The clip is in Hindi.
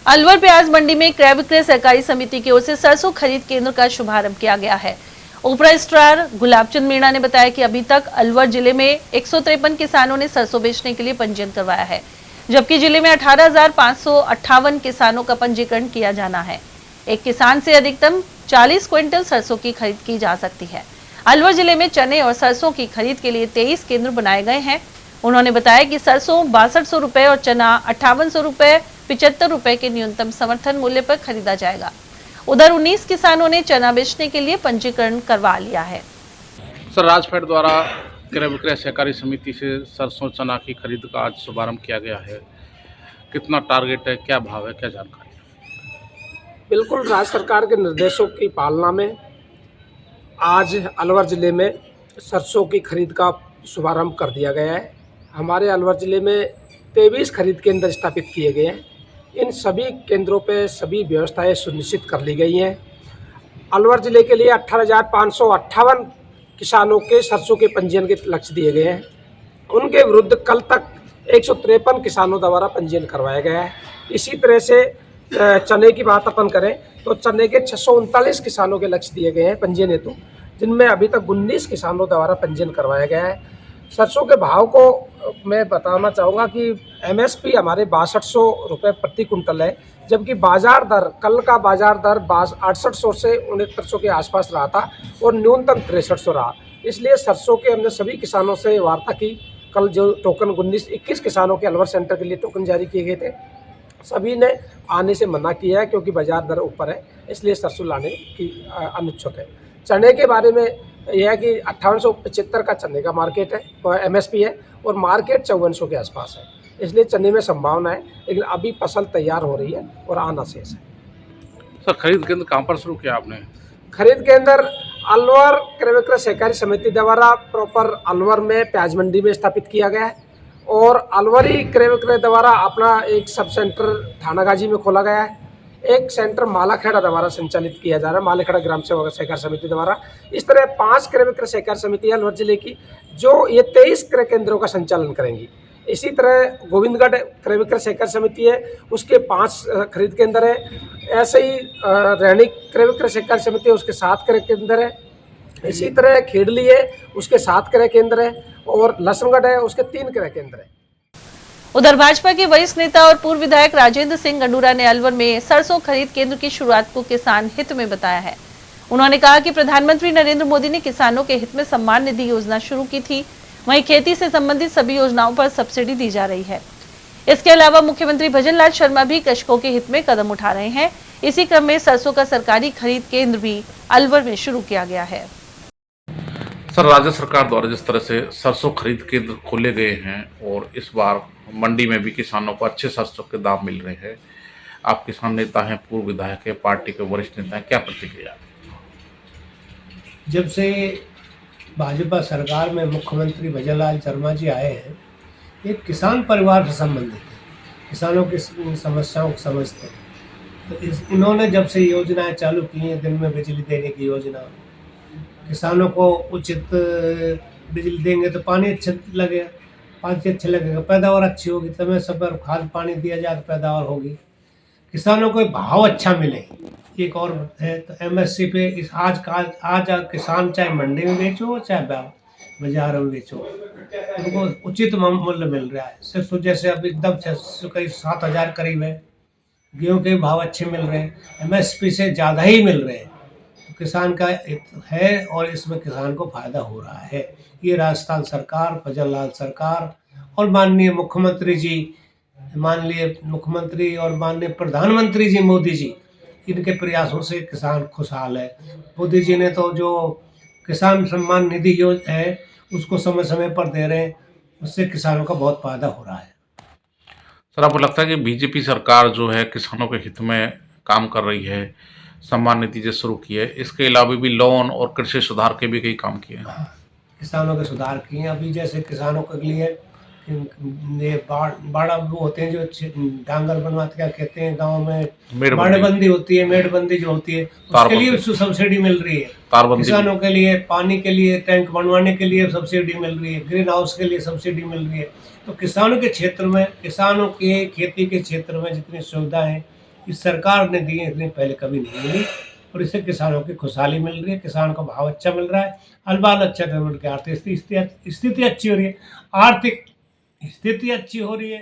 अलवर प्याज मंडी में क्रय विक्रय सहकारी समिति की ओर से सरसों खरीद केंद्र का शुभारंभ किया गया है। उप रजिस्ट्रार गुलाबचंद मीणा ने बताया कि अभी तक अलवर जिले में 153 किसानों ने सरसों बेचने के लिए पंजीयन करवाया है, जबकि जिले में 18,558 किसानों का पंजीकरण किया जाना है। एक किसान से अधिकतम 40 क्विंटल सरसों की खरीद की जा सकती है। अलवर जिले में चने और सरसों की खरीद के लिए 23 केंद्र बनाए गए हैं। उन्होंने बताया कि सरसों 6200 रुपए और चना 5800 रुपए 75 रुपए के न्यूनतम समर्थन मूल्य पर खरीदा जाएगा। उधर 19 किसानों ने चना बेचने के लिए पंजीकरण करवा लिया है। सर, राजफेड द्वारा क्रय विक्रय सहकारी समिति से सरसों चना की खरीद का आज शुभारंभ किया गया है। कितना टारगेट है, क्या भाव है, क्या जानकारी है? बिल्कुल, राज्य सरकार के निर्देशों की पालना में आज अलवर ज़िले में सरसों की खरीद का शुभारंभ कर दिया गया है। हमारे अलवर ज़िले में 23 खरीद केंद्र स्थापित किए गए हैं। इन सभी केंद्रों पे सभी व्यवस्थाएं सुनिश्चित कर ली गई हैं। अलवर ज़िले के लिए 18,558 किसानों के सरसों के पंजीयन के लक्ष्य दिए गए हैं। उनके विरुद्ध कल तक 153 किसानों द्वारा पंजीयन करवाया गया है। इसी तरह से चने की बात अपन करें तो चने के 639 किसानों के लक्ष्य दिए गए हैं पंजीयन हेतु, जिनमें अभी तक 19 किसानों द्वारा पंजीयन करवाया गया है। सरसों के भाव को मैं बताना चाहूँगा कि एमएसपी हमारे 6200 रुपये प्रति कुंटल है, जबकि बाजार दर कल का बाजार दर 6800 से 6900 के आसपास रहा था और न्यूनतम 6300 रहा। इसलिए सरसों के हमने सभी किसानों से वार्ता की। कल जो टोकन 21 किसानों के अलवर सेंटर के लिए टोकन जारी किए गए थे, सभी ने आने से मना किया है क्योंकि बाजार दर ऊपर है, इसलिए सरसों लाने की अनुच्छुक है। चने के बारे में यह है कि 5875 का चने का मार्केट है और एमएसपी है और मार्केट 5400 के आसपास है। इसलिए चने में संभावना है, लेकिन अभी फसल तैयार हो रही है और आना शेष है। सर, खरीद केंद्र कहाँ पर शुरू किया आपने? खरीद केंद्र अलवर क्रय विक्रय सहकारी समिति द्वारा प्रॉपर अलवर में प्याज मंडी में स्थापित किया गया है और अलवरी क्रय विक्रय द्वारा अपना एक सब सेंटर थानागाजी में खोला गया है। एक सेंटर मालाखेड़ा द्वारा संचालित किया जा रहा है, मालाखेड़ा ग्राम सेवा सहकारी समिति द्वारा। इस तरह 5 क्रय विक्रय सहकारी समिति अलवर जिले की जो ये 23 क्रय केंद्रों का संचालन करेंगी। इसी तरह गोविंदगढ़ क्रय विक्रय सहकारी समिति है, उसके 5 खरीद केंद्र है। ऐसे ही रैणी क्रय विक्रय सहकारी समिति है, उसके 7 क्रय केंद्र है। इसी तरह खेड़ली है, उसके 7 क्रय केंद्र है और लसनगढ़ है, उसके 3 क्रय केंद्र है। उधर भाजपा के वरिष्ठ नेता और पूर्व विधायक राजेंद्र सिंह गंडूरा ने अलवर में सरसों खरीद केंद्र की शुरुआत को किसान हित में बताया है। उन्होंने कहा कि प्रधानमंत्री नरेंद्र मोदी ने किसानों के हित में सम्मान निधि योजना शुरू की थी, वहीं खेती से संबंधित सभी योजनाओं पर सब्सिडी दी जा रही है। इसके अलावा मुख्यमंत्री भजनलाल शर्मा भी कृषकों के हित में कदम उठा रहे हैं। इसी क्रम में सरसों का सरकारी खरीद केंद्र भी अलवर में शुरू किया गया है। सर, राज्य सरकार द्वारा जिस तरह से सरसों खरीद केंद्र खोले गए हैं और इस बार मंडी में भी किसानों को अच्छे सरसों के दाम मिल रहे हैं, आप किसान नेता हैं, पूर्व विधायक हैं, पार्टी के वरिष्ठ नेता हैं, क्या प्रतिक्रिया? जब से भाजपा सरकार में मुख्यमंत्री भजनलाल शर्मा जी आए हैं, एक किसान परिवार से संबंधित है, किसानों की समस्याओं को समझते हैं। तो इन्होंने जब से योजनाएं चालू की हैं, दिन में बिजली देने की योजना, किसानों को उचित बिजली देंगे तो पानी अच्छा लगेगा, पानी अच्छा लगेगा, पैदावार अच्छी होगी, समय समय पर खाद पानी दिया जाए तो पैदावार होगी, किसानों को भाव अच्छा मिले। एक और है तो एमएसपी पे आज किसान चाहे मंडी में बेचो चाहे बाजार में बेचो, उनको उचित मूल्य मिल रहा है। सिर्फ जैसे अब एकदम 7,000 करीब है, गेहूँ के भाव अच्छे मिल रहे हैं, एमएसपी से ज़्यादा ही मिल रहे हैं, तो किसान का है और इसमें किसान को फायदा हो रहा है। ये राजस्थान सरकार, भजनलाल सरकार और माननीय मुख्यमंत्री जी, माननीय मुख्यमंत्री और माननीय प्रधानमंत्री जी मोदी जी, इनके प्रयासों से किसान खुशहाल है। मोदी जी ने तो जो किसान सम्मान निधि योजना है उसको समय समय पर दे रहे हैं, उससे किसानों का बहुत फायदा हो रहा है। सर, आपको लगता है कि बीजेपी सरकार जो है किसानों के हित में काम कर रही है, सम्मान निधि जो शुरू की है, इसके अलावा भी लोन और कृषि सुधार के भी कई काम किए हैं? किसानों के सुधार किए हैं। अभी जैसे किसानों के लिए ये बाड़ा वो होते हैं जो डांगर बनवाते, क्या कहते हैं गांव में, बाड़ेबंदी होती है, मेड़बंदी जो होती है, उसके लिए सब्सिडी मिल रही है। किसानों के लिए पानी के लिए टैंक बनवाने के लिए सब्सिडी मिल रही है, ग्रीन हाउस के लिए सब्सिडी मिल रही है। तो किसानों के क्षेत्र में, किसानों के खेती के क्षेत्र में जितनी सुविधा है इस सरकार ने दी है इतनी पहले कभी नहीं मिली, और इससे किसानों की खुशहाली मिल रही है, किसान को भाव अच्छा मिल रहा है, अलबाल अच्छा कर उनकी आर्थिक स्थिति अच्छी हो रही है, आर्थिक स्थिति अच्छी हो रही है।